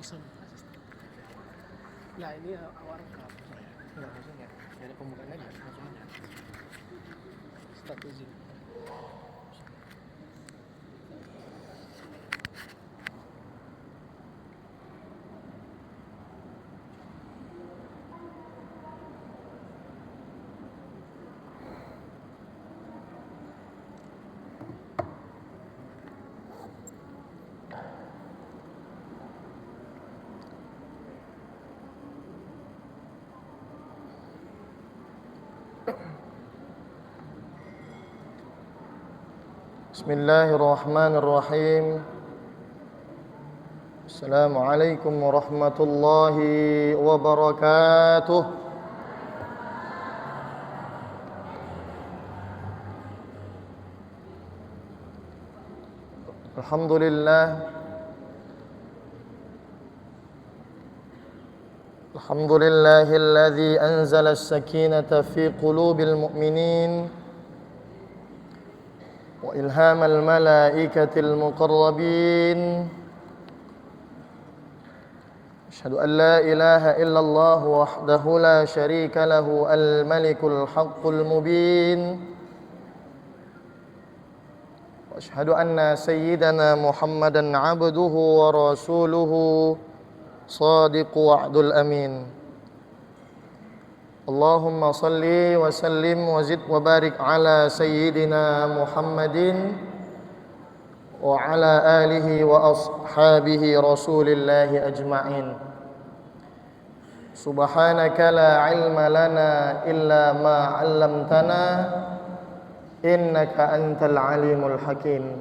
Ya ini awal rekam saya. Enggak maksudnya. Dari pembukaan aja langsung aja. Start izin. Bismillahirrahmanirrahim. Assalamualaikum warahmatullahi wabarakatuh. Alhamdulillah. Alhamdulillahilladzi anzala as-sakinata fi qulubil mu'minin وإلهام الملائكة المقربين أشهد أن لا إله إلا الله وحده لا شريك له الملك الحق المبين وأشهد أن سيدنا محمدا عبده ورسوله صادق وعد الأمين Allahumma salli wa sallim wa zid wa barik ala sayyidina Muhammadin wa ala alihi wa ashabihi rasulillahi ajma'in. Subhanaka la ilma lana illa ma 'allamtana innaka antal alimul hakim.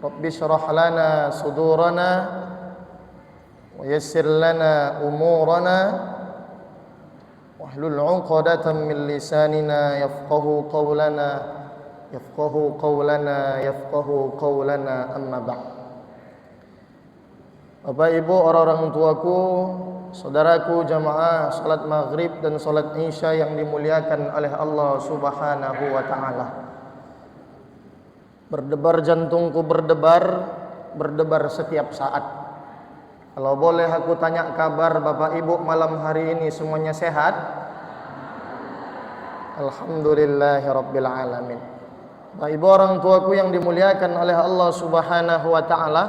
Rabbi shrah lana sudurana wa yassir lana umurana wahlul 'uqdatam min lisanina yafqahu qawlana amma ba'd. Bapak Ibu, orang-orang tuaku, saudaraku jamaah salat maghrib dan salat isya yang dimuliakan oleh Allah Subhanahu wa taala. Berdebar jantungku, berdebar setiap saat. Kalau boleh aku tanya kabar Bapak Ibu malam hari ini semuanya sehat? Alhamdulillahirabbil alamin. Bapak Ibu, orang tuaku yang dimuliakan oleh Allah Subhanahu wa taala,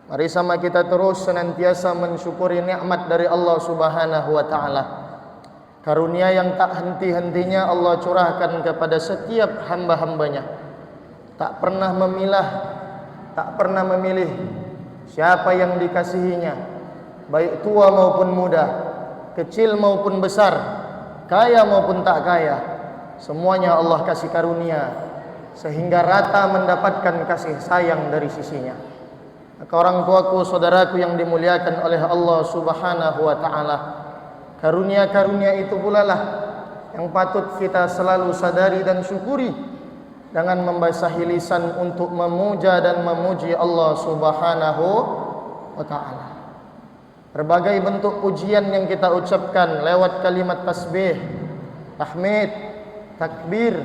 mari sama kita terus senantiasa mensyukuri nikmat dari Allah Subhanahu wa taala. Karunia yang tak henti-hentinya Allah curahkan kepada setiap hamba-hambanya. Tak pernah memilah, tak pernah memilih siapa yang dikasihinya, baik tua maupun muda, kecil maupun besar, kaya maupun tak kaya, semuanya Allah kasih karunia sehingga rata mendapatkan kasih sayang dari sisinya. Maka orang tuaku, saudaraku yang dimuliakan oleh Allah Subhanahu wa taala, karunia-karunia itu pula lah yang patut kita selalu sadari dan syukuri dengan membasahi lisan untuk memuja dan memuji Allah Subhanahu wa taala. Berbagai bentuk pujian yang kita ucapkan lewat kalimat tasbih, tahmid, takbir,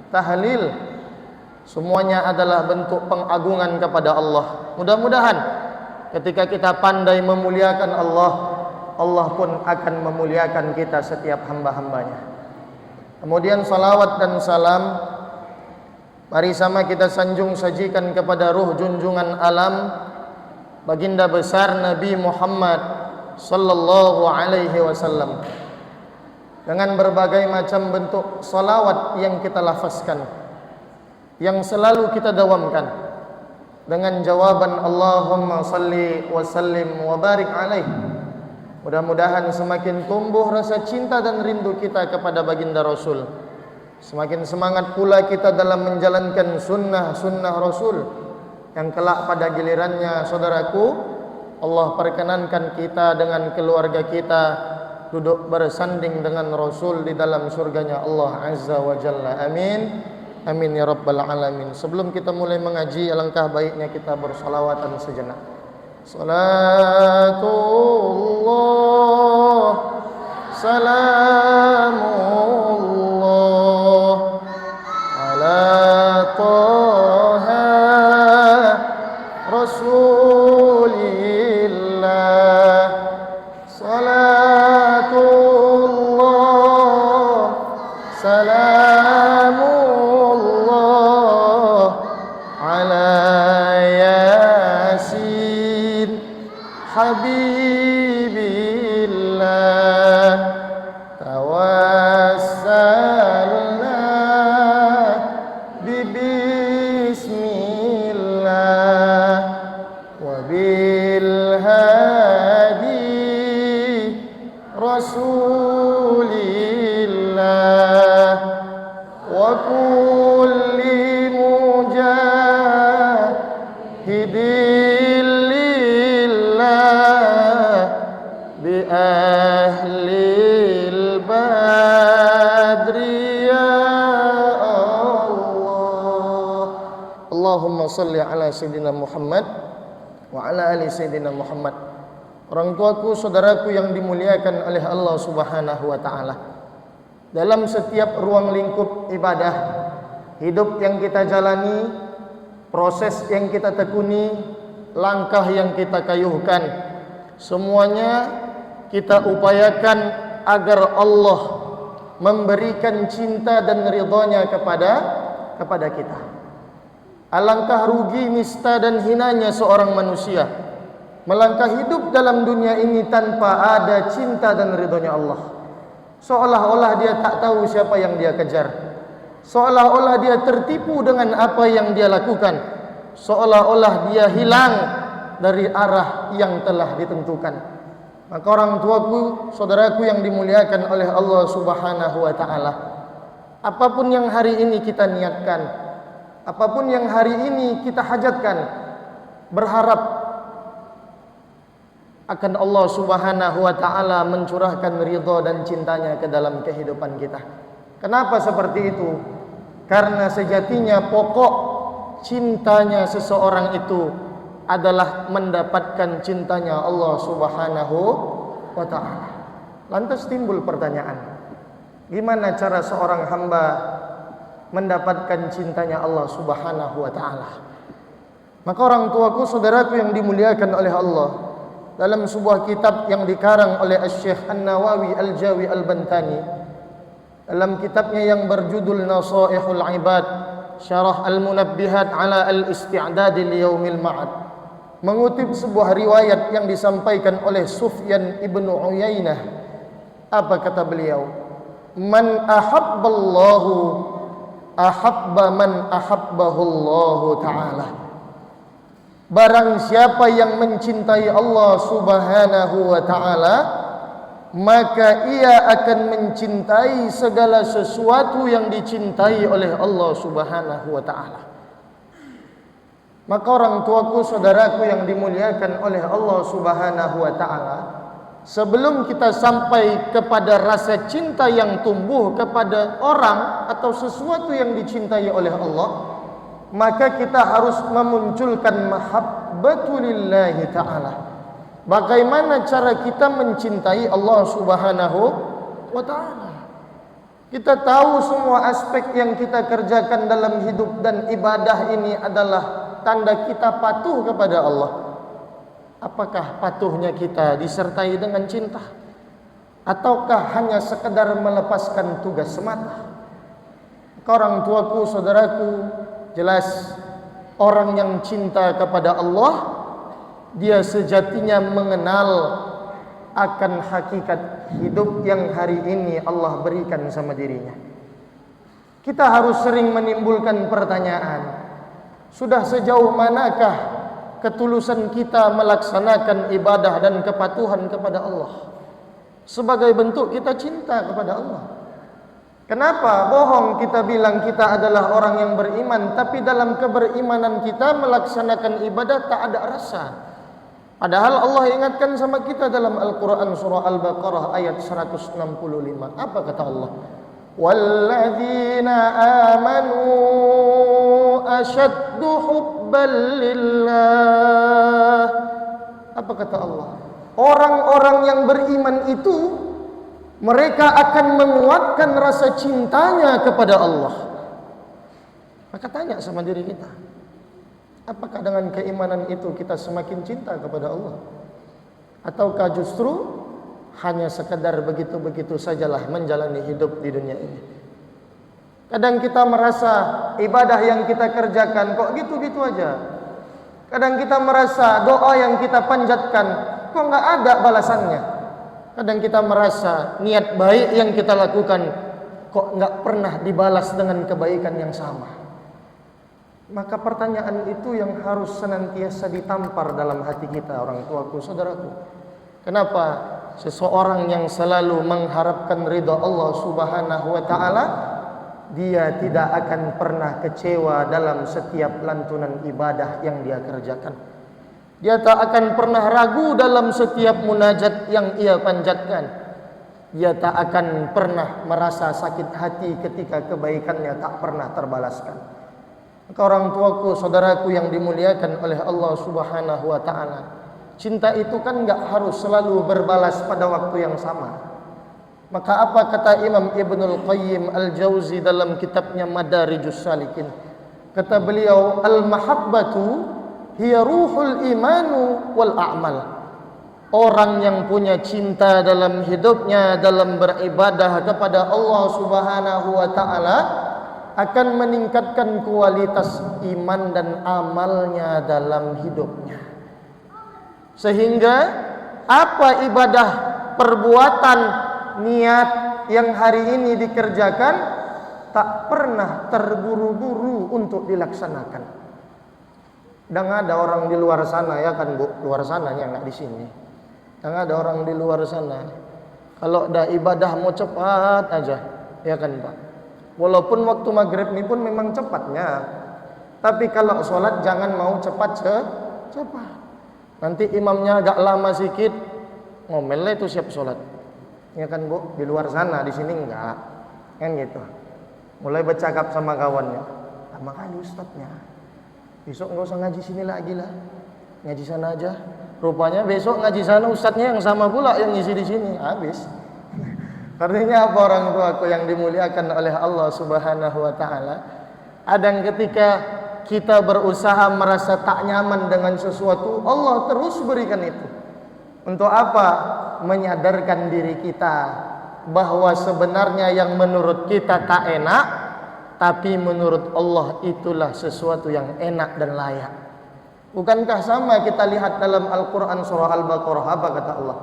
tahlil, semuanya adalah bentuk pengagungan kepada Allah. Mudah-mudahan ketika kita pandai memuliakan Allah, Allah pun akan memuliakan kita setiap hamba-hambanya. Kemudian salawat dan salam mari sama kita sanjung sajikan kepada ruh junjungan alam, baginda besar Nabi Muhammad sallallahu alaihi wasallam. Dengan berbagai macam bentuk salawat yang kita lafazkan, yang selalu kita dawamkan dengan jawaban Allahumma salli wa sallim wa barik alaih. Mudah-mudahan semakin tumbuh rasa cinta dan rindu kita kepada baginda Rasul. Semakin semangat pula kita dalam menjalankan sunnah-sunnah Rasul, yang kelak pada gilirannya, saudaraku, Allah perkenankan kita dengan keluarga kita duduk bersanding dengan Rasul di dalam surganya Allah Azza wa Jalla. Amin. Amin ya rabbal alamin. Sebelum kita mulai mengaji, alangkah baiknya kita bersalawatan sejenak. Salatullah, salamullah ala Taha Rasulillah salamullah ala yasin habibillah tawassalna bibismillah wa bil hadi rasulillah wa kulli mujahidin lillah bi ahlil badri ya Allah. Allahumma salli ala sayyidina Muhammad wa ala ali sayyidina Muhammad. Orang tuaku, saudaraku yang dimuliakan oleh Allah Subhanahu wa taala. Dalam setiap ruang lingkup ibadah, hidup yang kita jalani, proses yang kita tekuni, langkah yang kita kayuhkan, semuanya kita upayakan agar Allah memberikan cinta dan ridhanya kepada kita. Alangkah rugi, nista dan hinanya seorang manusia melangkah hidup dalam dunia ini tanpa ada cinta dan ridhonya Allah. Seolah-olah dia tak tahu siapa yang dia kejar, seolah-olah dia tertipu dengan apa yang dia lakukan, seolah-olah dia hilang dari arah yang telah ditentukan. Maka orang tuaku, saudaraku yang dimuliakan oleh Allah Subhanahu wa taala, apapun yang hari ini kita niatkan, apapun yang hari ini kita hajatkan, berharap akan Allah Subhanahu wa taala mencurahkan ridha dan cintanya ke dalam kehidupan kita. Kenapa seperti itu? Karena sejatinya pokok cintanya seseorang itu adalah mendapatkan cintanya Allah Subhanahu wa taala. Lantas timbul pertanyaan, gimana cara seorang hamba mendapatkan cintanya Allah Subhanahu wa taala? Maka orang tuaku, saudaraku yang dimuliakan oleh Allah, dalam sebuah kitab yang dikarang oleh Syekh An-Nawawi Al-Jawi Al-Bantani, dalam kitabnya yang berjudul Nasaihul Ibad Syarah Al-Munabbihat ala Al-Isti'dad Liyaumil Ma'ad, mengutip sebuah riwayat yang disampaikan oleh Sufyan ibnu Uyainah. Apa kata beliau? Man ahabballahu ahabba man ahabbahullahu ta'ala. Barang siapa yang mencintai Allah Subhanahu wa taala, maka ia akan mencintai segala sesuatu yang dicintai oleh Allah Subhanahu wa taala. Maka orang tuaku, saudaraku yang dimuliakan oleh Allah Subhanahu wa taala, sebelum kita sampai kepada rasa cinta yang tumbuh kepada orang atau sesuatu yang dicintai oleh Allah, maka kita harus memunculkan mahabbatulillahi ta'ala. Bagaimana cara kita mencintai Allah Subhanahu wa ta'ala? Kita tahu semua aspek yang kita kerjakan dalam hidup dan ibadah ini adalah tanda kita patuh kepada Allah. Apakah patuhnya kita disertai dengan cinta? Ataukah hanya sekedar melepaskan tugas semata? Orang tuaku, saudaraku, jelas orang yang cinta kepada Allah, dia sejatinya mengenal akan hakikat hidup yang hari ini Allah berikan sama dirinya. Kita harus sering menimbulkan pertanyaan, sudah sejauh manakah ketulusan kita melaksanakan ibadah dan kepatuhan kepada Allah sebagai bentuk kita cinta kepada Allah? Kenapa bohong kita bilang kita adalah orang yang beriman, tapi dalam keberimanan kita melaksanakan ibadah tak ada rasa? Padahal Allah ingatkan sama kita dalam Al-Quran surah Al-Baqarah ayat 165. Apa kata Allah? Walladzina amanu asyaddu hubban lillah. Apa kata Allah? Orang-orang yang beriman itu mereka akan menguatkan rasa cintanya kepada Allah. Maka tanya sama diri kita, apakah dengan keimanan itu kita semakin cinta kepada Allah? Ataukah justru hanya sekedar begitu-begitu sajalah menjalani hidup di dunia ini? Kadang kita merasa ibadah yang kita kerjakan kok gitu-gitu aja. Kadang kita merasa doa yang kita panjatkan kok nggak ada balasannya. Kadang kita merasa niat baik yang kita lakukan kok nggak pernah dibalas dengan kebaikan yang sama. Maka pertanyaan itu yang harus senantiasa ditampar dalam hati kita, orang tuaku, saudaraku. Kenapa seseorang yang selalu mengharapkan ridha Allah Subhanahu wa taala, dia tidak akan pernah kecewa dalam setiap lantunan ibadah yang dia kerjakan. Dia tak akan pernah ragu dalam setiap munajat yang ia panjatkan. Dia tak akan pernah merasa sakit hati ketika kebaikannya tak pernah terbalaskan. Maka orang tuaku, saudaraku yang dimuliakan oleh Allah Subhanahu wa taala, cinta itu kan enggak harus selalu berbalas pada waktu yang sama. Maka apa kata Imam Ibnul Qayyim Al-Jauzi dalam kitabnya Madarijus Salikin? Kata beliau, al-mahabbatu hiya ruhul imanu wal a'mal. Orang yang punya cinta dalam hidupnya, dalam beribadah kepada Allah Subhanahu wa taala, akan meningkatkan kualitas iman dan amalnya dalam hidupnya. Sehingga apa ibadah, perbuatan, niat yang hari ini dikerjakan tak pernah terburu-buru untuk dilaksanakan. Dan ada orang di luar sana, ya kan Bu, luar sananya nggak di sini. Dan ada orang di luar sana, kalau dah ibadah mau cepat aja, ya kan Pak. Walaupun waktu maghrib ini pun memang cepatnya, tapi kalau sholat jangan mau cepat. Nanti imamnya agak lama sedikit, ngomel itu siap sholat. Ya kan Bu, di luar sana, di sini enggak. Kan gitu. Mulai bercakap sama kawannya, lama kali ustadznya. Besok enggak usah ngaji sini lagi lah. Ngaji sana aja. Rupanya besok ngaji sana ustadznya yang sama pula yang ngisi di sini. Habis. Artinya apa orang tuaku yang dimuliakan oleh Allah Subhanahu wa taala? Adang ketika kita berusaha merasa tak nyaman dengan sesuatu, Allah terus berikan itu. Untuk apa? Menyadarkan diri kita bahwa sebenarnya yang menurut kita tak enak, tapi menurut Allah itulah sesuatu yang enak dan layak. Bukankah sama kita lihat dalam Al-Quran surah Al-Baqarah, apa kata Allah?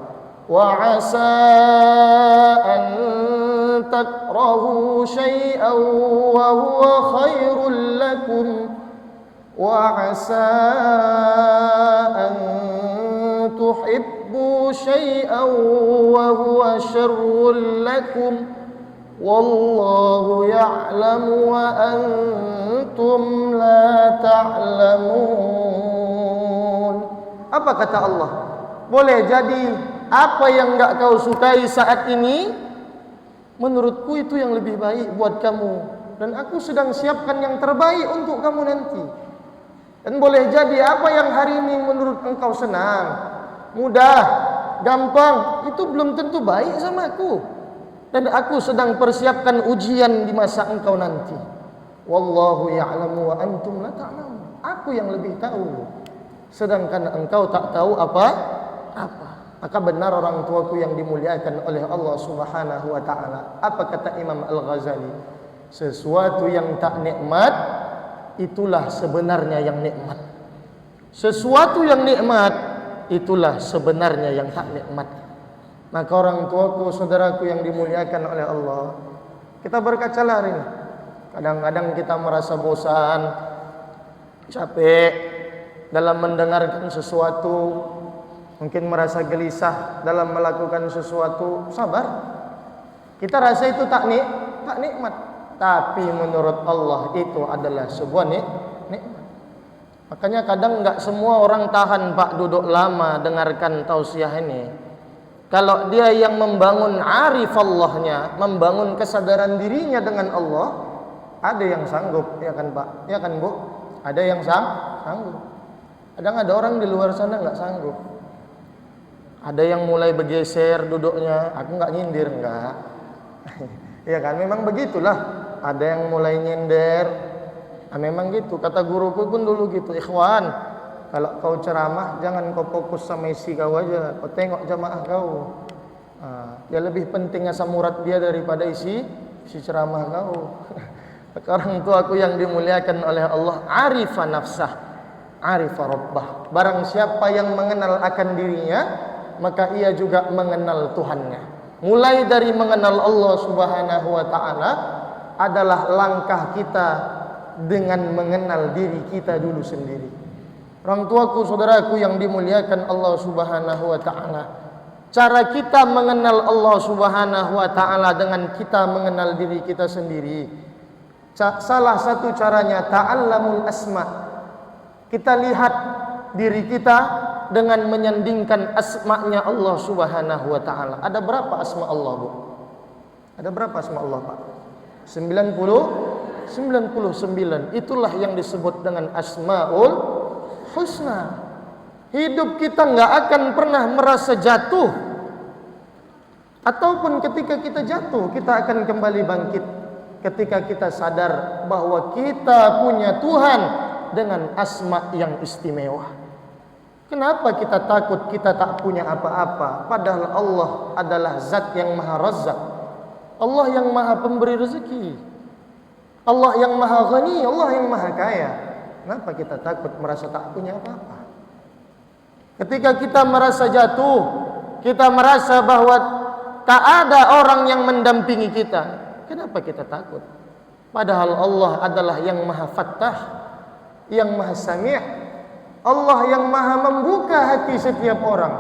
Wa asa an takrahu syai'an wa huwa khairul lakum wa asa an tuhibbu syai'an wa huwa syarrul lakum wallahu ya'lamu wa antum la ta'lamun. Apa kata Allah? Boleh jadi apa yang enggak kau sukai saat ini, menurutku itu yang lebih baik buat kamu, dan aku sedang siapkan yang terbaik untuk kamu nanti. Dan boleh jadi apa yang hari ini menurut engkau senang, mudah, gampang, itu belum tentu baik sama aku, dan aku sedang persiapkan ujian di masa engkau nanti. Wallahu ya'lamu wa antum la ta'lamun. Aku yang lebih tahu, sedangkan engkau tak tahu apa. Maka benar orang tuaku yang dimuliakan oleh Allah Subhanahu wa taala. Apa kata Imam Al-Ghazali? Sesuatu yang tak nikmat itulah sebenarnya yang nikmat. Sesuatu yang nikmat itulah sebenarnya yang tak nikmat. Maka orang tuaku, saudaraku yang dimuliakan oleh Allah, kita berkacalah hari ini. Kadang-kadang kita merasa bosan, capek dalam mendengarkan sesuatu, mungkin merasa gelisah dalam melakukan sesuatu. Sabar. Kita rasa itu tak nikmat, tapi menurut Allah itu adalah sebuah nikmat. Makanya kadang enggak semua orang tahan Pak duduk lama dengarkan tausiah ini. Kalau dia yang membangun arif Allahnya, membangun kesadaran dirinya dengan Allah, ada yang sanggup, ya kan Pak? Ya kan Bu? Ada yang sanggup. Kadang ada orang di luar sana enggak sanggup. Ada yang mulai bergeser duduknya, aku enggak nyindir, enggak. Ya kan, memang begitulah. Ada yang mulai nyender. Nah, memang gitu, kata guruku pun dulu gitu, ikhwan, kalau kau ceramah jangan kau fokus sama isi kau aja, kau tengok jamaah kau. Dia lebih penting asam urat dia daripada isi ceramah kau. Orang tuaku yang dimuliakan oleh Allah, arifa nafsah, arifa rabbah. Barang siapa yang mengenal akan dirinya, maka ia juga mengenal Tuhannya. Mulai dari mengenal Allah Subhanahu wa taala adalah langkah kita dengan mengenal diri kita dulu sendiri. Orang tuaku, saudaraku yang dimuliakan Allah Subhanahu wa taala, cara kita mengenal Allah Subhanahu wa taala dengan kita mengenal diri kita sendiri. Salah satu caranya ta'allamul asma. Kita lihat diri kita dengan menyandingkan asma'nya Allah Subhanahu wa taala. Ada berapa asma Allah, Bu? Ada berapa asma Allah, Pak? 99. Itulah yang disebut dengan Asmaul Husna. Hidup kita nggak akan pernah merasa jatuh. Ataupun ketika kita jatuh, kita akan kembali bangkit. Ketika kita sadar bahwa kita punya Tuhan dengan asma yang istimewa. Kenapa kita takut kita tak punya apa-apa? Padahal Allah adalah zat yang maha razzaq. Allah yang maha pemberi rezeki. Allah yang maha ghani, Allah yang maha kaya. Kenapa kita takut merasa tak punya apa-apa? Ketika kita merasa jatuh, kita merasa bahwa tak ada orang yang mendampingi kita. Kenapa kita takut? Padahal Allah adalah yang maha fattah, yang maha sami', Allah yang maha membuka hati setiap orang.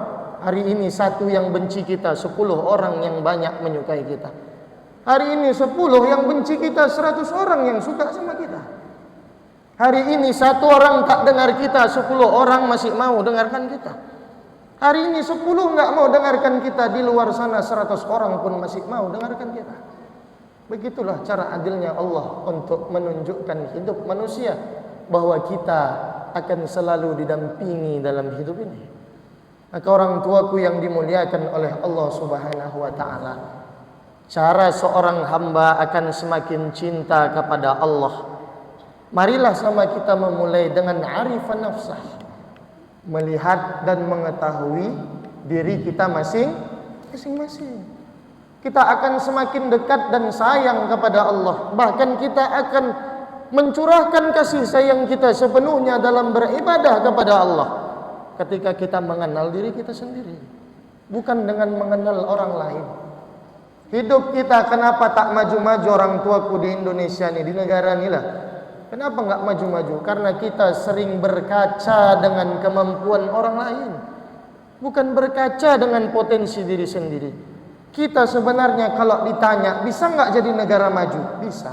Hari ini satu yang benci kita, 10 orang yang banyak menyukai kita. Hari ini 10 yang benci kita, 100 orang yang suka sama kita. Hari ini 1 orang tak dengar kita, 10 orang masih mau dengarkan kita. Hari ini 10 enggak mau dengarkan kita, di luar sana 100 orang pun masih mau dengarkan kita. Begitulah cara adilnya Allah untuk menunjukkan hidup manusia bahwa kita akan selalu didampingi dalam hidup ini. Maka orang tuaku yang dimuliakan oleh Allah Subhanahu wa taala, cara seorang hamba akan semakin cinta kepada Allah. Marilah sama kita memulai dengan arifan nafsah, melihat dan mengetahui diri kita masing-masing. Kita akan semakin dekat dan sayang kepada Allah. Bahkan kita akan mencurahkan kasih sayang kita sepenuhnya dalam beribadah kepada Allah ketika kita mengenal diri kita sendiri, bukan dengan mengenal orang lain. Hidup kita kenapa tak maju-maju orang tuaku di Indonesia nih, di negara ini lah. Kenapa nggak maju-maju? Karena kita sering berkaca dengan kemampuan orang lain, bukan berkaca dengan potensi diri sendiri. Kita sebenarnya kalau ditanya, bisa nggak jadi negara maju? Bisa.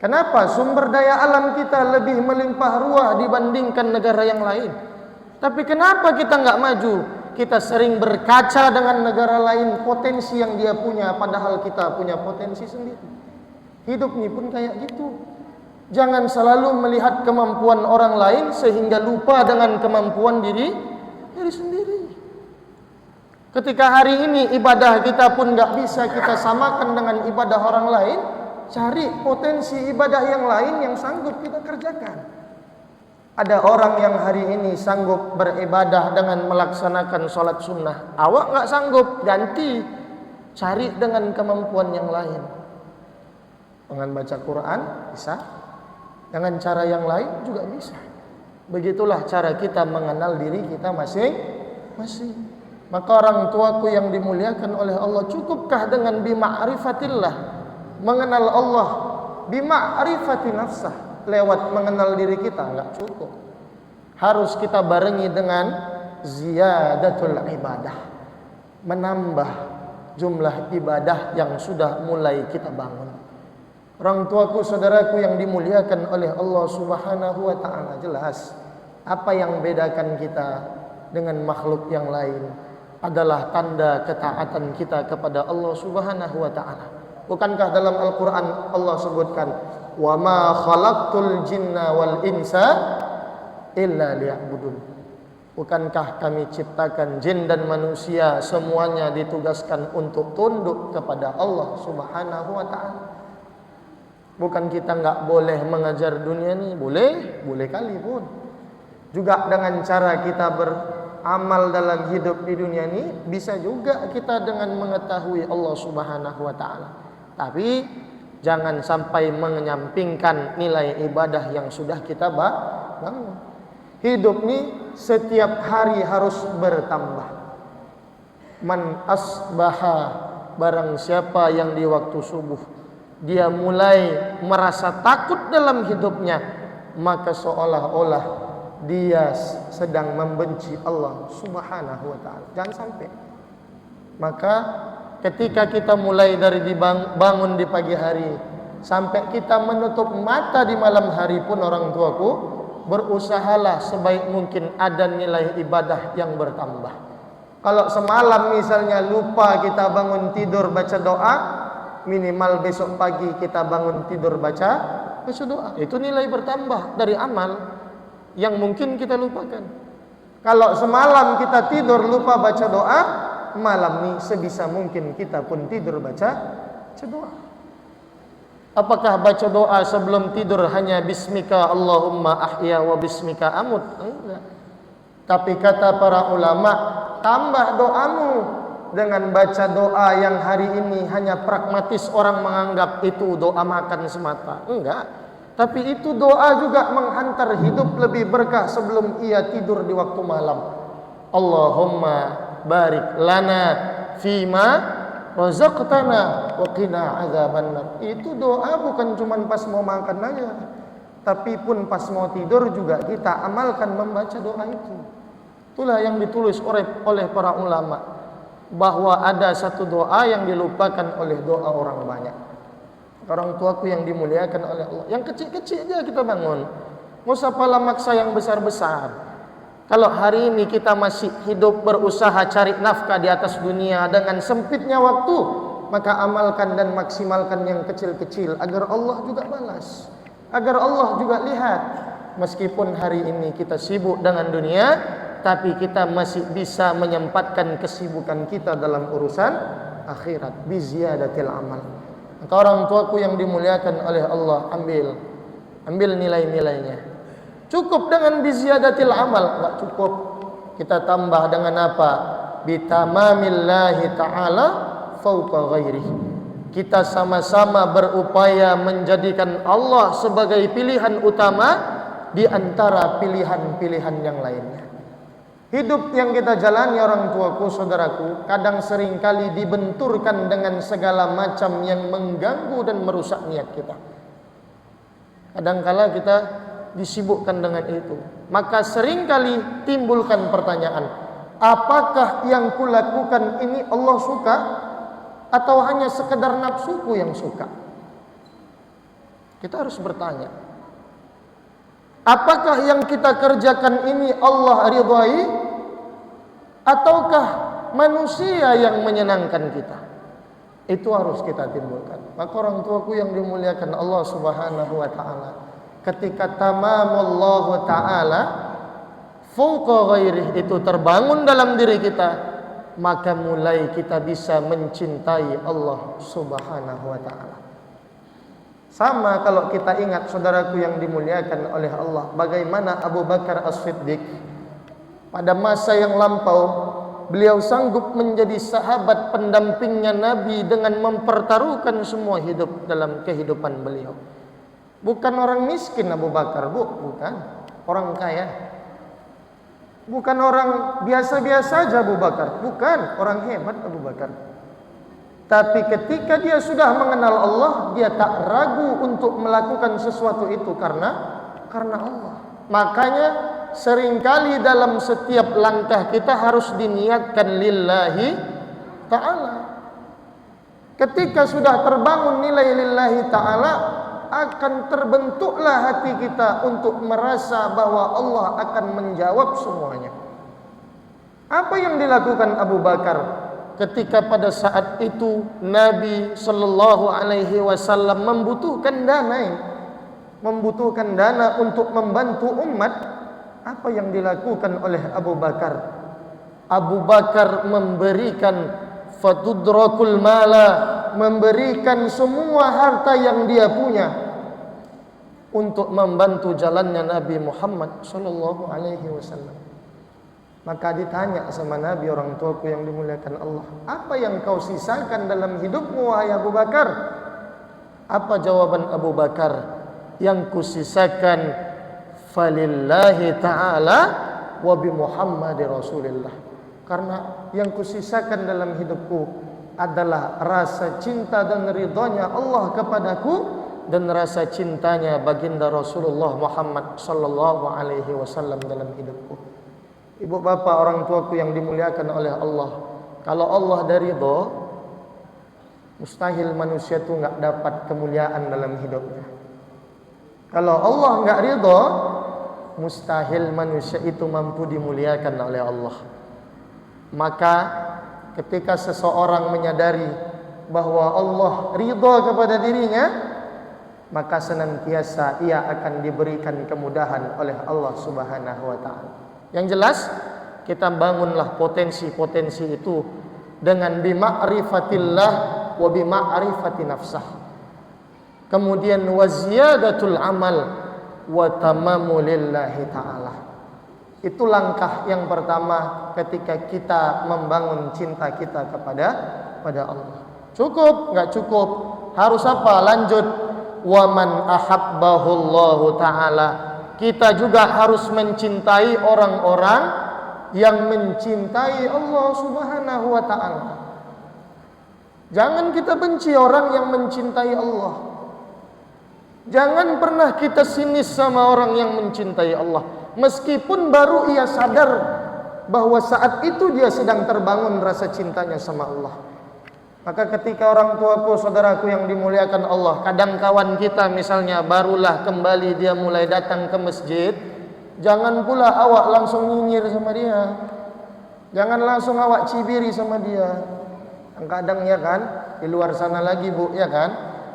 Kenapa? Sumber daya alam kita lebih melimpah ruah dibandingkan negara yang lain. Tapi kenapa kita nggak maju? Kita sering berkaca dengan negara lain, potensi yang dia punya, padahal kita punya potensi sendiri. Hidup ini pun kayak gitu. Jangan selalu melihat kemampuan orang lain sehingga lupa dengan kemampuan diri sendiri. Ketika hari ini ibadah kita pun nggak bisa kita samakan dengan ibadah orang lain, cari potensi ibadah yang lain yang sanggup kita kerjakan. Ada orang yang hari ini sanggup beribadah dengan melaksanakan sholat sunnah. Awak nggak sanggup, ganti, cari dengan kemampuan yang lain. Dengan baca Quran bisa, dengan cara yang lain juga bisa. Begitulah cara kita mengenal diri kita masing-masing. Maka orang tuaku yang dimuliakan oleh Allah, cukupkah dengan bima'rifatillah, mengenal Allah, bima'rifati nafsah, lewat mengenal diri kita? Enggak cukup. Harus kita barengi dengan ziyadatul ibadah, menambah jumlah ibadah yang sudah mulai kita bangun. Orang tuaku, saudaraku yang dimuliakan oleh Allah Subhanahu wa taala, jelas apa yang bedakan kita dengan makhluk yang lain adalah tanda ketaatan kita kepada Allah Subhanahu wa taala. Bukankah dalam Al-Qur'an Allah sebutkan, "Wa ma khalaqtul jinna wal insa illa liya'budun." Bukankah kami ciptakan jin dan manusia semuanya ditugaskan untuk tunduk kepada Allah Subhanahu wa taala? Bukan kita enggak boleh mengajar dunia ini? Boleh kali pun. Juga dengan cara kita beramal dalam hidup di dunia ini, bisa juga kita dengan mengetahui Allah Subhanahu wa taala. Tapi Jangan sampai menyampingkan nilai ibadah yang sudah kita bangun. Hidup ini setiap hari harus bertambah. Man asbaha, barang siapa yang di waktu subuh dia mulai merasa takut dalam hidupnya, maka seolah-olah dia sedang membenci Allah Subhanahu wa ta'ala. Jangan sampai. Maka ketika kita mulai dari bangun di pagi hari sampai kita menutup mata di malam hari pun, orang tuaku, berusahalah sebaik mungkin ada nilai ibadah yang bertambah. Kalau semalam misalnya lupa kita bangun tidur baca doa, minimal besok pagi kita bangun tidur baca doa. Itu nilai bertambah dari amal yang mungkin kita lupakan. Kalau semalam kita tidur lupa baca doa, malam ini sebisa mungkin kita pun tidur baca doa. Apakah baca doa sebelum tidur hanya bismika Allahumma ahya wa bismika amut? Enggak. Tapi kata para ulama, tambah doamu dengan baca doa yang hari ini hanya pragmatis orang menganggap itu doa makan semata. Enggak. Tapi itu doa juga menghantar hidup lebih berkah sebelum ia tidur di waktu malam. Allahumma barik lana fima razaqtana wa qina adzabannar. Itu doa bukan cuma pas mau makan aja, tapi pun pas mau tidur juga kita amalkan membaca doa itu. Itulah yang ditulis oleh para ulama, bahwa ada satu doa yang dilupakan oleh doa orang banyak. Orang tuaku yang dimuliakan oleh Allah, yang kecil-kecil aja kita bangun, nggak usah pala maksa yang besar-besar. Kalau hari ini kita masih hidup berusaha cari nafkah di atas dunia dengan sempitnya waktu, maka amalkan dan maksimalkan yang kecil-kecil agar Allah juga balas, agar Allah juga lihat. Meskipun hari ini kita sibuk dengan dunia, tapi kita masih bisa menyempatkan kesibukan kita dalam urusan akhirat biziyadatil amal. Maka orang tuaku yang dimuliakan oleh Allah, ambil nilai-nilainya. Cukup dengan biziyadatil amal? Enggak cukup. Kita tambah dengan apa? Bitamamillahi ta'ala fauqa ghairihi. Kita sama-sama berupaya menjadikan Allah sebagai pilihan utama di antara pilihan-pilihan yang lainnya. Hidup yang kita jalani, orang tuaku, saudaraku, kadang seringkali dibenturkan dengan segala macam yang mengganggu dan merusak niat kita. Kadangkala kita disibukkan dengan itu, maka seringkali timbulkan pertanyaan, apakah yang kulakukan ini Allah suka atau hanya sekedar nafsuku yang suka? Kita harus bertanya, apakah yang kita kerjakan ini Allah ridhai ataukah manusia yang menyenangkan kita? Itu harus kita timbulkan. Maka orang tuaku yang dimuliakan Allah Subhanahu wa ta'ala, ketika tamamullahu ta'ala fauqa ghairih itu terbangun dalam diri kita, maka mulai kita bisa mencintai Allah Subhanahu wa ta'ala. Sama kalau kita ingat, saudaraku yang dimuliakan oleh Allah, bagaimana Abu Bakar As-Siddiq pada masa yang lampau, beliau sanggup menjadi sahabat pendampingnya Nabi dengan mempertaruhkan semua hidup dalam kehidupan beliau. Bukan orang miskin Abu Bakar, bukan orang kaya, bukan orang biasa-biasa aja Abu Bakar, bukan orang hebat Abu Bakar. Tapi ketika dia sudah mengenal Allah, dia tak ragu untuk melakukan sesuatu itu karena Allah. Makanya seringkali dalam setiap langkah kita harus diniatkan lillahi ta'ala. Ketika sudah terbangun nilai lillahi ta'ala, akan terbentuklah hati kita untuk merasa bahwa Allah akan menjawab semuanya. Apa yang dilakukan Abu Bakar ketika pada saat itu Nabi Sallallahu Alaihi Wasallam membutuhkan dana untuk membantu umat? Apa yang dilakukan oleh Abu Bakar? Abu Bakar memberikan fatudrakul mala, memberikan semua harta yang dia punya untuk membantu jalannya Nabi Muhammad sallallahu alaihi wasallam. Maka ditanya sama Nabi, orang tuaku yang dimuliakan Allah, apa yang kau sisakan dalam hidupmu wahai Abu Bakar? Apa jawaban Abu Bakar? Yang kusisakan falillahi ta'ala wa bi Muhammadir Rasulillah. Karena yang kusisakan dalam hidupku adalah rasa cinta dan ridhonya Allah kepadaku dan rasa cintanya baginda Rasulullah Muhammad sallallahu alaihi wasallam dalam hidupku. Ibu bapak orang tuaku yang dimuliakan oleh Allah, kalau Allah dah ridho, mustahil manusia itu enggak dapat kemuliaan dalam hidupnya. Kalau Allah enggak ridho, mustahil manusia itu mampu dimuliakan oleh Allah. Maka ketika seseorang menyadari bahwa Allah ridho kepada dirinya, maka senantiasa ia akan diberikan kemudahan oleh Allah Subhanahu wa taala. Yang jelas, kita bangunlah potensi-potensi itu dengan bima'rifatillah wa bima'rifati nafsah. Kemudian waziyadatul amal wa tamamu lillahi ta'ala. Itu langkah yang pertama ketika kita membangun cinta kita kepada Allah. Cukup? Enggak cukup. Harus apa? Lanjut. Wa man ahabbahullahu ta'ala. Kita juga harus mencintai orang-orang yang mencintai Allah Subhanahu wa ta'ala. Jangan kita benci orang yang mencintai Allah. Jangan pernah kita sinis sama orang yang mencintai Allah. Meskipun baru ia sadar bahwa saat itu dia sedang terbangun rasa cintanya sama Allah. Maka ketika orang tuaku, saudaraku yang dimuliakan Allah, kadang kawan kita misalnya barulah kembali dia mulai datang ke masjid, jangan pula awak langsung nyinyir sama dia. Jangan langsung awak cibiri sama dia. Kadang ya kan, di luar sana lagi bu, ya kan,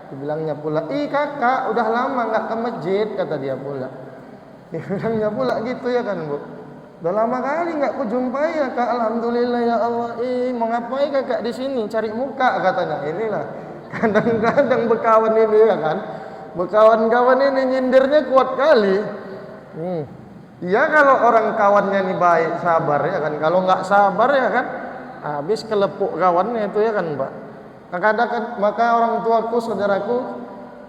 dibilangnya pula, kakak udah lama nggak ke masjid, kata dia pula. Dibilangnya pula gitu ya kan bu. Udah lama kali nggak kujumpai ya kak, alhamdulillah ya Allah. Mau ngapain kakak di sini? Cari muka katanya. Inilah kadang-kadang bekawan ini ya kan, bekawan-kawan ini nyindirnya kuat kali. Ya kalau orang kawannya ini baik, sabar ya kan. Kalau nggak sabar ya kan, habis kelepuk kawannya itu ya kan mbak. Kadang-kadang maka orang tuaku, saudaraku,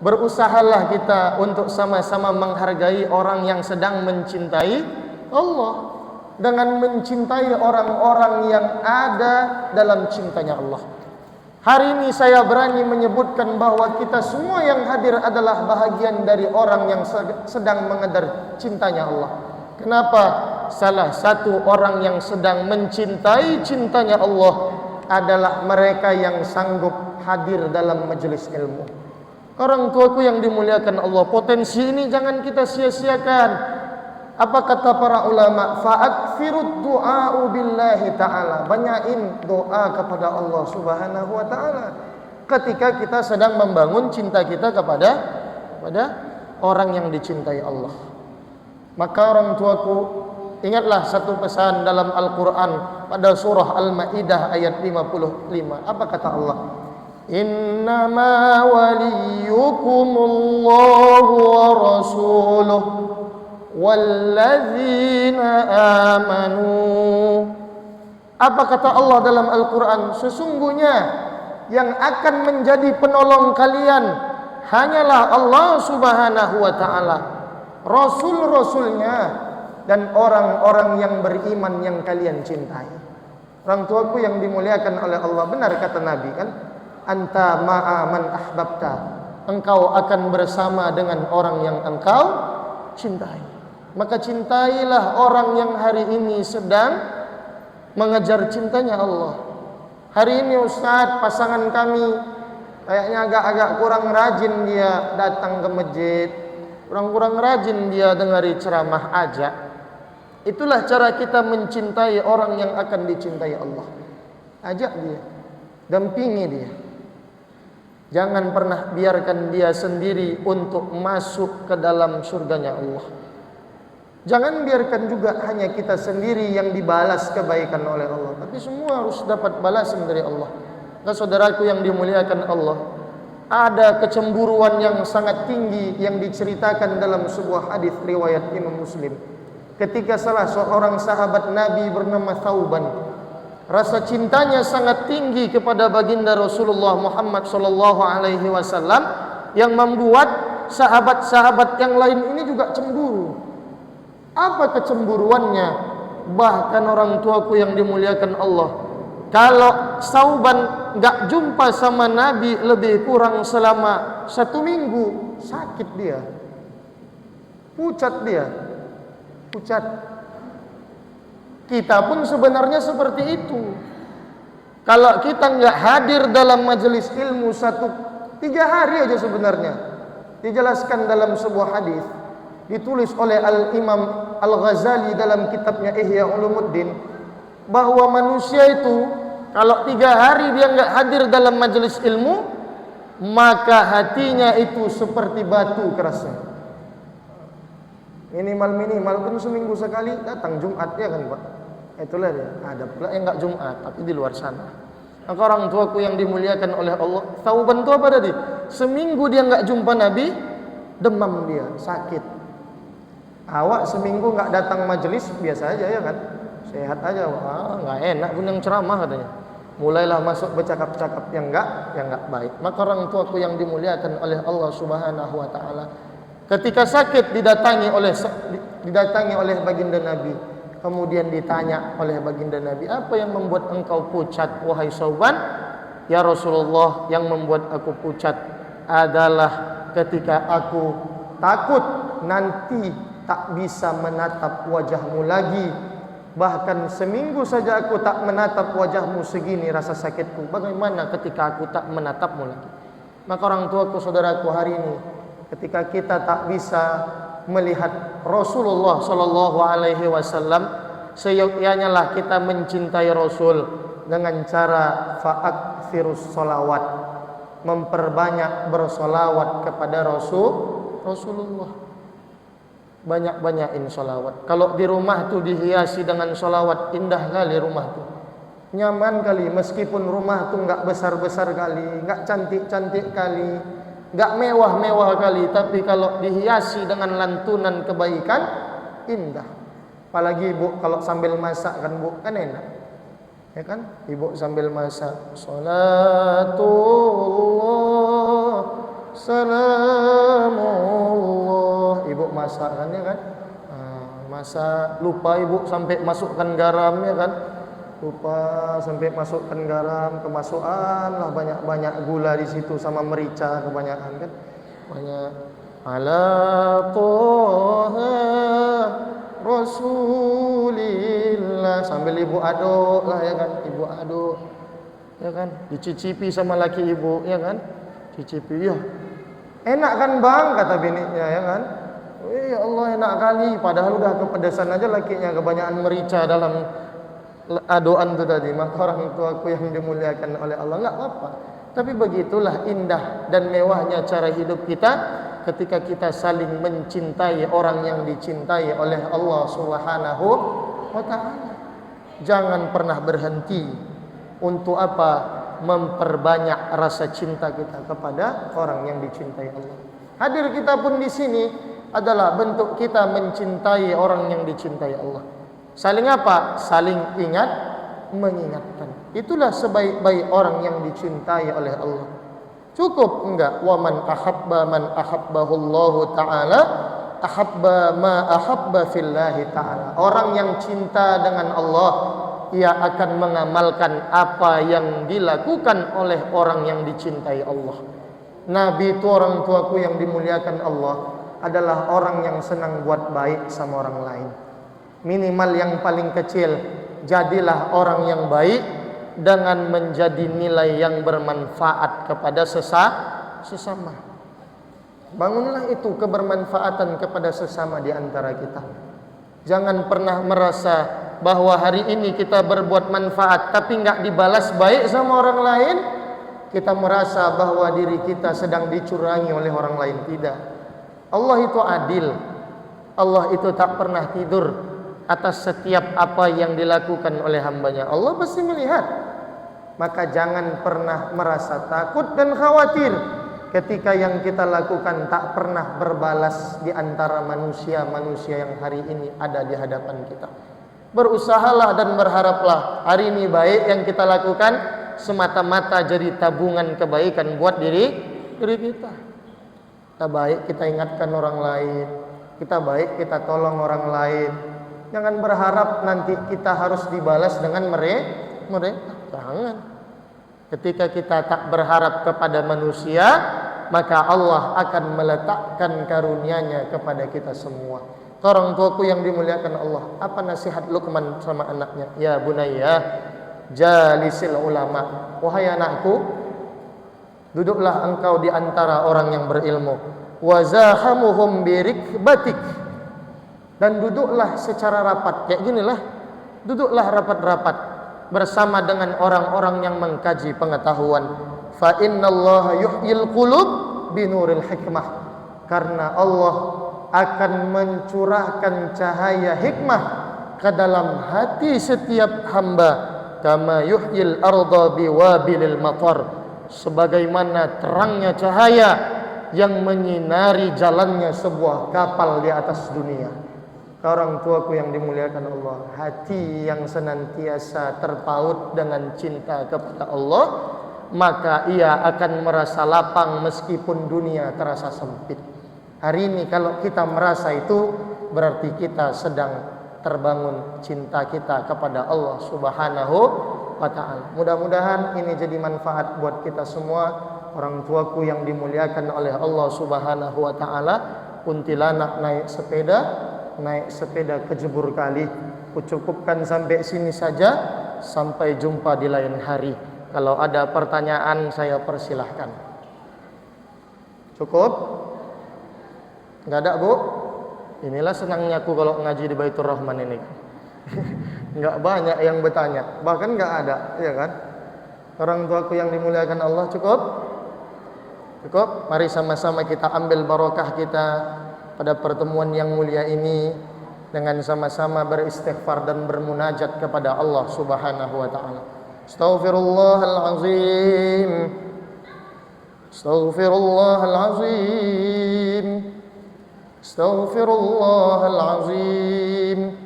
berusahalah kita untuk sama-sama menghargai orang yang sedang mencintai Allah dengan mencintai orang-orang yang ada dalam cintanya Allah. Hari ini saya berani menyebutkan bahwa kita semua yang hadir adalah bahagian dari orang yang sedang mengejar cintanya Allah. Kenapa? Salah satu orang yang sedang mencintai cintanya Allah adalah mereka yang sanggup hadir dalam majelis ilmu. Orang tuaku yang dimuliakan Allah, potensi ini jangan kita sia-siakan. Apa kata para ulama? Fa'akthirud du'a'u billahi ta'ala. Banyakin doa kepada Allah Subhanahu wa ta'ala ketika kita sedang membangun cinta kita kepada orang yang dicintai Allah. Maka orang tuaku, ingatlah satu pesan dalam Al-Quran pada surah Al-Ma'idah ayat 55. Apa kata Allah? Innama waliyukumullahu wa rasuluh walladzina amanu. Apa kata Allah dalam Al-Quran? Sesungguhnya yang akan menjadi penolong kalian hanyalah Allah Subhanahu wa ta'ala, Rasul-Rasulnya, dan orang-orang yang beriman yang kalian cintai. Orang tuaku yang dimuliakan oleh Allah, benar kata Nabi kan, anta ma'a man ahbabta, engkau akan bersama dengan orang yang engkau cintai. Maka cintailah orang yang hari ini sedang mengejar cintanya Allah. Hari ini Ustaz, pasangan kami kayaknya agak-agak kurang rajin dia datang ke masjid, kurang rajin dia dengari ceramah aja. Itulah cara kita mencintai orang yang akan dicintai Allah. Ajak dia, dampingi dia. Jangan pernah biarkan dia sendiri untuk masuk ke dalam surganya Allah. Jangan biarkan juga hanya kita sendiri yang dibalas kebaikan oleh Allah, tapi semua harus dapat balasan dari Allah. Nah, saudaraku yang dimuliakan Allah, ada kecemburuan yang sangat tinggi yang diceritakan dalam sebuah hadis riwayat Imam Muslim. Ketika salah seorang sahabat Nabi bernama Thauban, rasa cintanya sangat tinggi kepada baginda Rasulullah Muhammad sallallahu alaihi wasallam, yang membuat sahabat-sahabat yang lain ini juga cemburu. Apa kecemburuannya? Bahkan orang tuaku yang dimuliakan Allah, kalau Sauban nggak jumpa sama Nabi lebih kurang selama 1 minggu, sakit dia, pucat dia, pucat. Kita pun sebenarnya seperti itu. Kalau kita nggak hadir dalam majelis ilmu 3 hari aja sebenarnya, dijelaskan dalam sebuah hadis ditulis oleh Al-Imam Al-Ghazali dalam kitabnya Ihya Ulumuddin, bahwa manusia itu kalau 3 hari dia nggak hadir dalam majelis ilmu, maka hatinya itu seperti batu kerasnya. Minimal pun seminggu sekali datang Jumat, ya kan Pak? Itulah dia. Ada pula yang nggak Jumat tapi di luar sana. Maka orang tuaku yang dimuliakan oleh Allah, Thauban itu apa tadi? Seminggu dia nggak jumpa Nabi, demam dia, sakit. Awak seminggu nggak datang majelis, biasa aja ya kan? Sehat aja, nggak enak pun yang ceramah katanya. Mulailah masuk bercakap-cakap yang nggak baik. Maka orang tuaku yang dimuliakan oleh Allah Subhanahu Wa Taala, ketika sakit didatangi oleh baginda Nabi, kemudian ditanya oleh baginda Nabi, apa yang membuat engkau pucat wahai Sauban? Ya Rasulullah, yang membuat aku pucat adalah ketika aku takut nanti tak bisa menatap wajahmu lagi. Bahkan seminggu saja aku tak menatap wajahmu, segini rasa sakitku. Bagaimana ketika aku tak menatapmu lagi? Maka orang tuaku, saudaraku, hari ini ketika kita tak bisa melihat Rasulullah Sallallahu Alaihi Wasallam, seyogyanya lah kita mencintai Rasul dengan cara fa'akthirus sholawat, memperbanyak bersolawat kepada Rasulullah. Banyak-banyakin sholawat. Kalau di rumah tuh dihiasi dengan sholawat, indah kali rumah tuh, nyaman kali. Meskipun rumah tuh nggak besar-besar kali, nggak cantik-cantik kali, nggak mewah-mewah kali, tapi kalau dihiasi dengan lantunan kebaikan, indah. Apalagi ibu kalau sambil masak kan Bu, kan enak, ya kan? Ibu sambil masak, salatullah salamullah, ibu masak kan, ya kan? Masak lupa ibu sampai masukkan garam, ya kan? Lupa sampai masukkan garam, kemasukan lah banyak gula di situ sama merica kebanyakan kan, banyak. Ala toha rasulillah, sambil ibu aduk lah, ya kan? Ibu aduk, ya kan? Dicicipi sama laki ibu, ya kan? Cicipi, ya enak kan bang, kata bininya, ya kan? Ya Allah, enak kali. Padahal udah kepedesan aja lakinya, kebanyakan merica dalam adoan itu tadi. Maka orang tuaku yang dimuliakan oleh Allah, nggak apa-apa. Tapi begitulah indah dan mewahnya cara hidup kita ketika kita saling mencintai orang yang dicintai oleh Allah Subhanahu wa Ta'ala. Jangan pernah berhenti untuk apa? Memperbanyak rasa cinta kita kepada orang yang dicintai Allah. Hadir kita pun di sini adalah bentuk kita mencintai orang yang dicintai Allah. Saling apa? Saling ingat, mengingatkan. Itulah sebaik-baik orang yang dicintai oleh Allah. Cukup enggak? Wa man ahabbahullahu ta'ala ahabba ma ahabba fillahi ta'ala. Orang yang cinta dengan Allah, ia akan mengamalkan apa yang dilakukan oleh orang yang dicintai Allah. Nabi itu orang tuaku yang dimuliakan Allah adalah orang yang senang buat baik sama orang lain. Minimal yang paling kecil, jadilah orang yang baik dengan menjadi nilai yang bermanfaat kepada sesama. Bangunlah itu kebermanfaatan kepada sesama di antara kita. Jangan pernah merasa bahwa hari ini kita berbuat manfaat tapi enggak dibalas baik sama orang lain, kita merasa bahwa diri kita sedang dicurangi oleh orang lain. Tidak. Allah itu adil. Allah itu tak pernah tidur atas setiap apa yang dilakukan oleh hambanya. Allah pasti melihat. Maka jangan pernah merasa takut dan khawatir ketika yang kita lakukan tak pernah berbalas di antara manusia-manusia yang hari ini ada di hadapan kita. Berusahalah dan berharaplah hari ini baik yang kita lakukan semata-mata jadi tabungan kebaikan buat diri kita. Kita baik, kita ingatkan orang lain. Kita baik, kita tolong orang lain. Jangan berharap nanti kita harus dibalas dengan mereka. Jangan. Ketika kita tak berharap kepada manusia, maka Allah akan meletakkan karunia-Nya kepada kita semua. Orang tuaku yang dimuliakan Allah, apa nasihat Luqman sama anaknya? Ya bunayya, jalisil ulama. Wahai anakku, duduklah engkau di antara orang yang berilmu. Wazahamuhum birikbatik. Dan duduklah secara rapat. Kayak ginilah. Duduklah rapat-rapat bersama dengan orang-orang yang mengkaji pengetahuan. Fa innallaha yuhyil qulub binuril hikmah. Karena Allah akan mencurahkan cahaya hikmah ke dalam hati setiap hamba. Kama yuhyil arda biwabilil matar. Sebagaimana terangnya cahaya yang menyinari jalannya sebuah kapal di atas dunia. Orang tuaku yang dimuliakan Allah, hati yang senantiasa terpaut dengan cinta kepada Allah, maka ia akan merasa lapang meskipun dunia terasa sempit. Hari ini kalau kita merasa itu, berarti kita sedang terbangun cinta kita kepada Allah Subhanahu wa ta'ala. Mudah-mudahan ini jadi manfaat buat kita semua. Orang tuaku yang dimuliakan oleh Allah Subhanahu wa ta'ala, kuntilanak naik sepeda kejebur kali. Kucukupkan sampai sini saja. Sampai jumpa di lain hari. Kalau ada pertanyaan saya persilahkan. Cukup? Enggak ada, Bu? Inilah senangnya aku kalau ngaji di Baitur Rahman ini. Enggak banyak yang bertanya, bahkan enggak ada, ya kan? Orang tuaku yang dimuliakan Allah, cukup? Cukup? Mari sama-sama kita ambil barokah kita pada pertemuan yang mulia ini dengan sama-sama beristighfar dan bermunajat kepada Allah Subhanahu wa taala. Astaghfirullahalazim. Astaghfirullahalazim. Astaghfirullahalazim.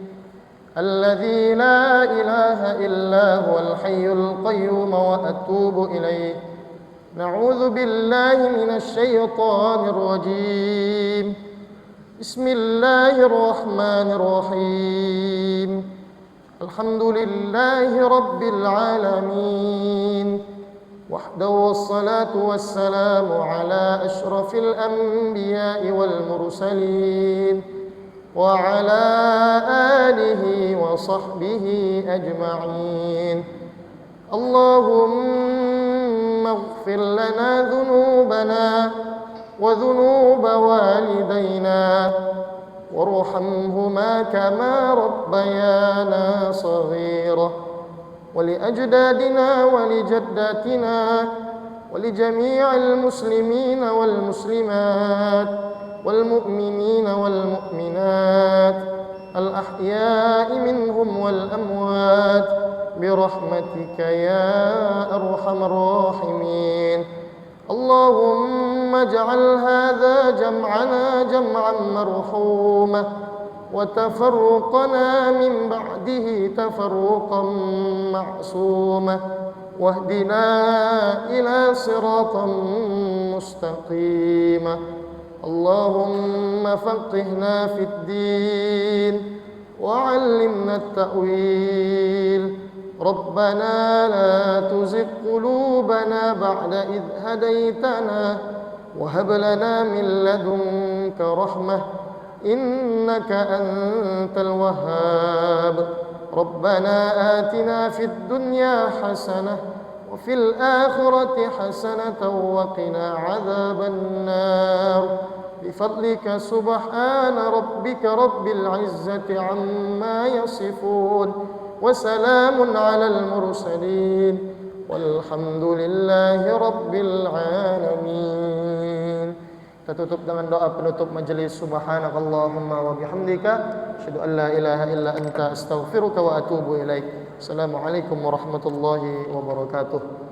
Alladzi la ilaha illa huwal hayyul qayyum wa atubu ilaih. Na'udzu billahi minasy syaithanir rajim. Bismillahirrahmanirrahim. Alhamdulillahi rabbil alamin. Wahdahu wassalatu wassalamu ala asyrafil anbiya'i wal mursalin wa ala alihi wa sahbihi ajma'in. Allahumma ighfir lana dhunubana wa dhunuba walidayna warhamhuma kama rabbayana saghira. ولأجدادنا ولجداتنا ولجميع المسلمين والمسلمات والمؤمنين والمؤمنات الأحياء منهم والأموات برحمتك يا أرحم الراحمين. اللهم اجعل هذا جمعنا جمعا مرحوما وتفرقنا من بعده تفرقا معصوما واهدنا إلى صراط مستقيما. اللهم فقهنا في الدين وعلمنا التأويل. ربنا لا تزغ قلوبنا بعد إذ هديتنا وهب لنا من لدنك رحمة إنك أنت الوهاب. ربنا آتنا في الدنيا حسنة وفي الآخرة حسنة وقنا عذاب النار بفضلك سبحان ربك رب العزة عما يصفون وسلام على المرسلين والحمد لله رب العالمين. Kita tutup dengan doa penutup majelis. Subhanakallahumma wa bihamdika asyhadu an la ilaha illa anta astaghfiruka wa atubu ilaik. Assalamualaikum warahmatullahi wabarakatuh.